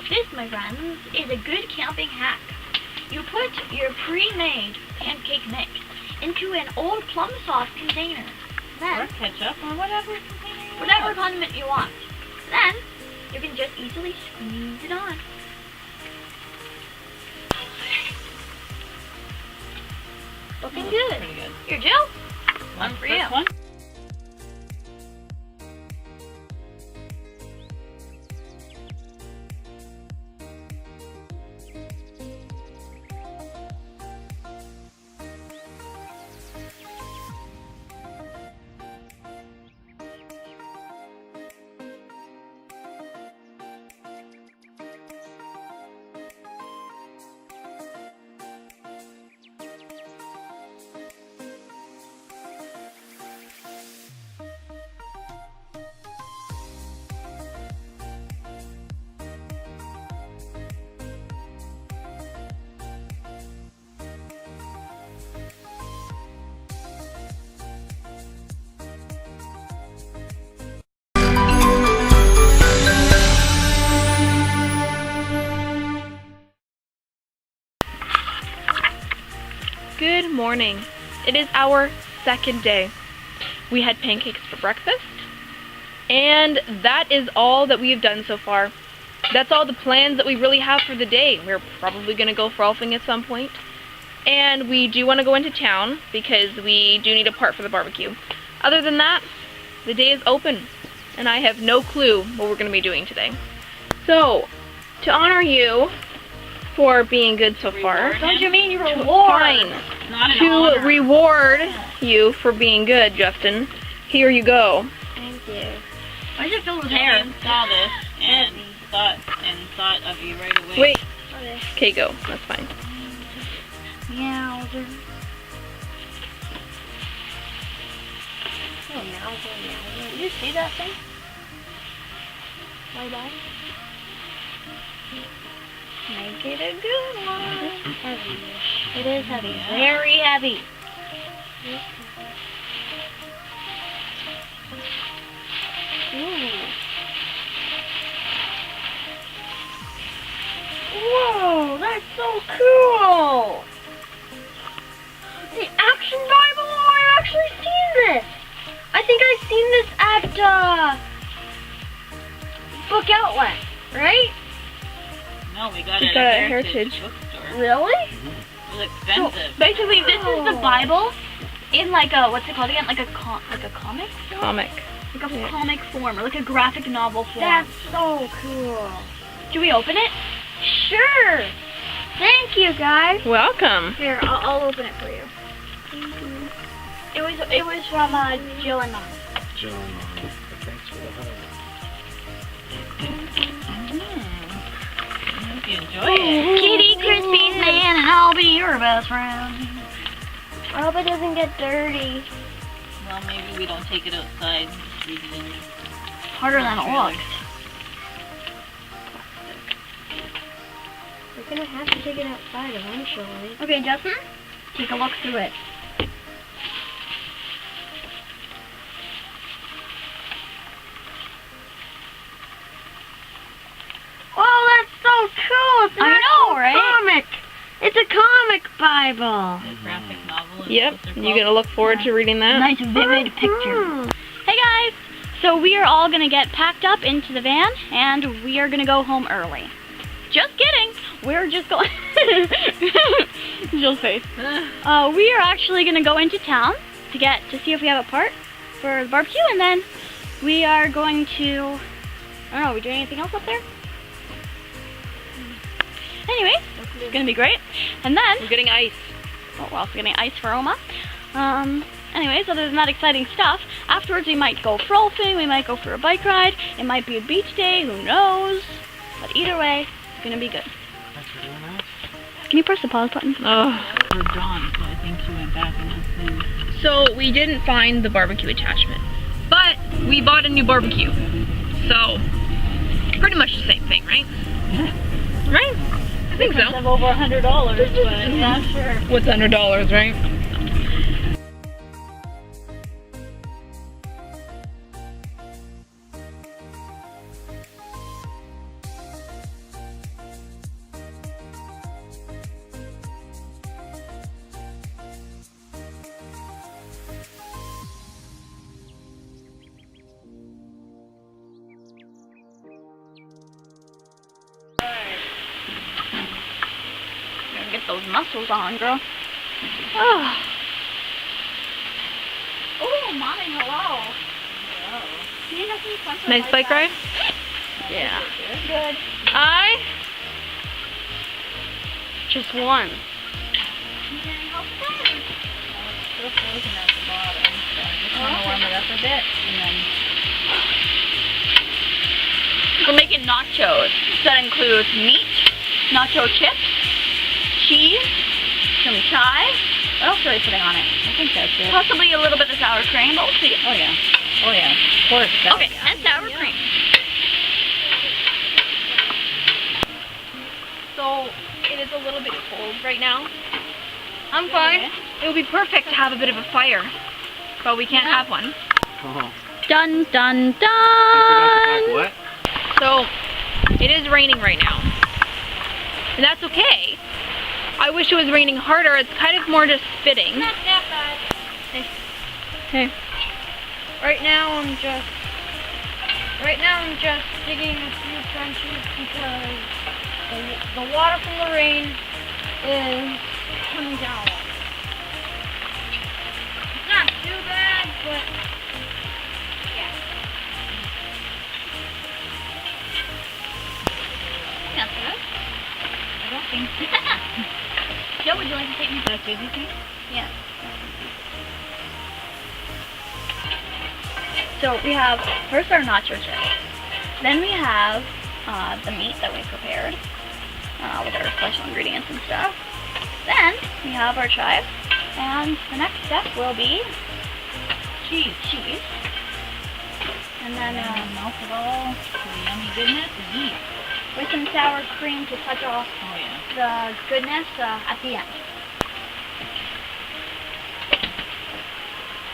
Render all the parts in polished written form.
This, my friends, is a good camping hack. You put your pre-made pancake mix into an old plum sauce container. Then, or ketchup or whatever container you whatever want. condiment you want. Then, you can just easily squeeze it on. Looking good. Pretty good. Here, Jill. One for you. First one? Good morning. It is our second day. We had pancakes for breakfast, and that is all that we have done so far. That's all the plans that we really have for the day. We're probably going to go frolfing at some point, and we do want to go into town because we do need a part for the barbecue. Other than that, the day is open, and I have no clue what we're going to be doing today. So, to honor you for being good so far. Don't you mean you reward? Fine. Not an To honor. reward you for being good, Justin, here you go. Thank you. Why is it filled with hair? Gillian saw this and thought of you right away. Wait. Okay. Okay, go. That's fine. Meow. Oh, meow, meow. Did you see that thing? Way back? Make it a good one. It's heavy. It is heavy. Yeah. Very heavy. Ooh. Whoa, that's so cool! The Action Bible? Oh, I've actually seen this! I think I've seen this at, Book Outlet, right? No, we got We it got at it a at Heritage Heritage. bookstore. Really? It was expensive. Basically, this is the Bible in like a, what's it called again? Like a comic? Comic. Like a Yeah. comic form, or like a graphic novel form. That's so cool. Should we open it? Sure. Thank you, guys. Welcome. Here, I'll open it for you. It was from Jill and Mom. Jill and Mom, thanks for the hug. I hope you enjoy it. Kitty Crispy's man, and I'll be your best friend. I hope it doesn't get dirty. Well, maybe we don't take it outside. Just read it in. Harder than it looks. We're gonna have to take it outside eventually. Okay, Justin, take a look through it. Oh, that's so cool! It's an I know, actual right? comic. It's a comic Bible. A graphic novel. is Yep. what they're You called. gonna look forward to reading that? Nice vivid picture. Hey guys, so we are all gonna get packed up into the van, and we are gonna go home early. Just kidding. We're just going. Jill's face. We are actually gonna go into town to see if we have a part for the barbecue, and then we are going to. I don't know. Are we doing anything else up there? Anyway, it's gonna be great. And then We're getting ice. we're also getting ice for Oma. Anyways, other than that exciting stuff, afterwards we might go frolfing, we might go for a bike ride, it might be a beach day, who knows? But either way, it's gonna be good. Thanks for doing that. Can you press the pause button? Oh. For Dawn, so I think she went back and asked them. So we didn't find the barbecue attachment, but we bought a new barbecue. So pretty much the same thing, right? Right? I think so. Of over $100, but yeah, sure. What's $100, right? those muscles on, girl. Oh. Oh, mommy, hello. Can you have some fun with Nice bike ride? Yeah. Good. I Just one. Still frozen at the bottom, so I just want to warm it up a bit, and then we're making nachos. That includes meat, nacho chips, cheese, some chive. What else are we putting on it? I think that's it. Possibly a little bit of sour cream, but we'll see. Oh yeah. Oh yeah. Of course. Okay, and sour cream. So it is a little bit cold right now. I'm fine. It would be perfect to have a bit of a fire, but we can't have one. Oh. Dun dun I forgot to dun. pack what? So it is raining right now, and that's okay. I wish it was raining harder. It's kind of more just fitting. Not that bad. Okay. Right now I'm just digging a few trenches because the water from the rain is coming down. It's not too bad, but yeah. That's good. I don't think so. Joe, would you like to take me to a food, you think? Yes. So we have first our nacho chips. Then we have the meat that we prepared with our special ingredients and stuff. Then we have our chive. And the next step will be cheese. And then melt it all the yummy goodness and eat. With some sour cream to touch off the goodness at the end.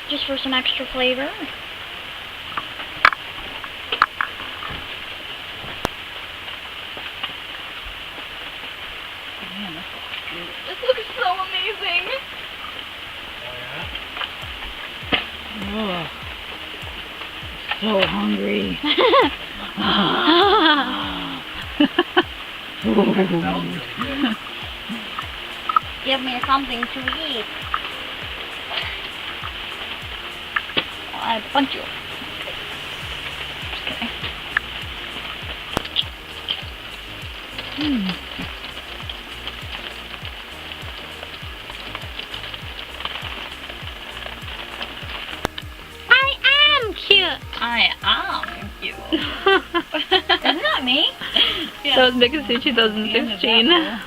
Just for some extra flavor. This looks so amazing. Oh, so hungry. Give me something to eat. I punch you. Just kidding. I am cute. Isn't that me? Yeah. That was Mikisew 2016.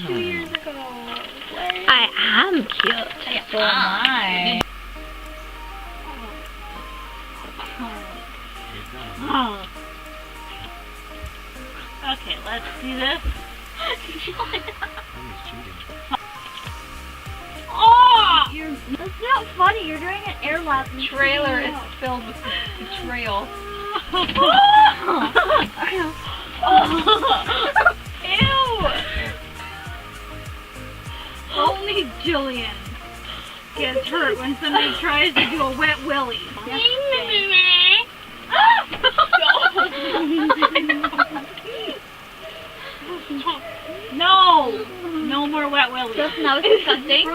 2 years ago. I am cute. So am I. Okay, let's do this. Oh! That's not funny. You're doing an air lap. Trailer is filled with betrayal. Ew! Only Gillian gets hurt when somebody tries to do a wet willy. No! No more wet willies. Justin, that was disgusting.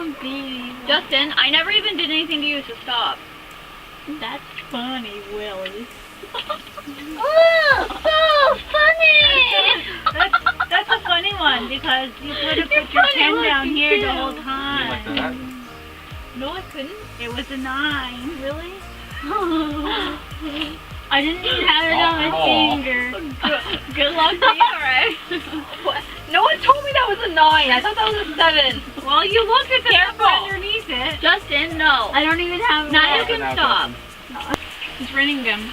Justin, I never even did anything to you, so stop. That's funny, Willie. Oh, so funny! That's a funny one because you could have put your pen down here the whole time. Like that? No, I couldn't. It was a 9. Really? I didn't even have it on my finger. Good luck to you, right? No one told me that was a 9. I thought that was a 7. Well, you looked at the number underneath it. Justin, no. I don't even have it. Now you can stop. It's raining again.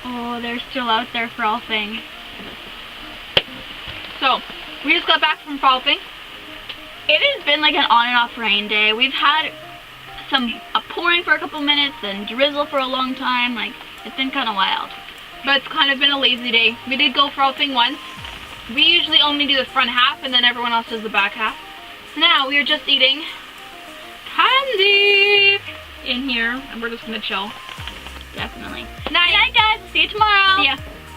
Oh, they're still out there frothing. So, we just got back from frolfing. It has been like an on and off rain day. We've had some pouring for a couple minutes and drizzle for a long time. Like, it's been kind of wild. But it's kind of been a lazy day. We did go frolfing once. We usually only do the front half and then everyone else does the back half. So now we are just eating candy in here and we're just gonna chill. Definitely. Night, guys. See you tomorrow. See ya.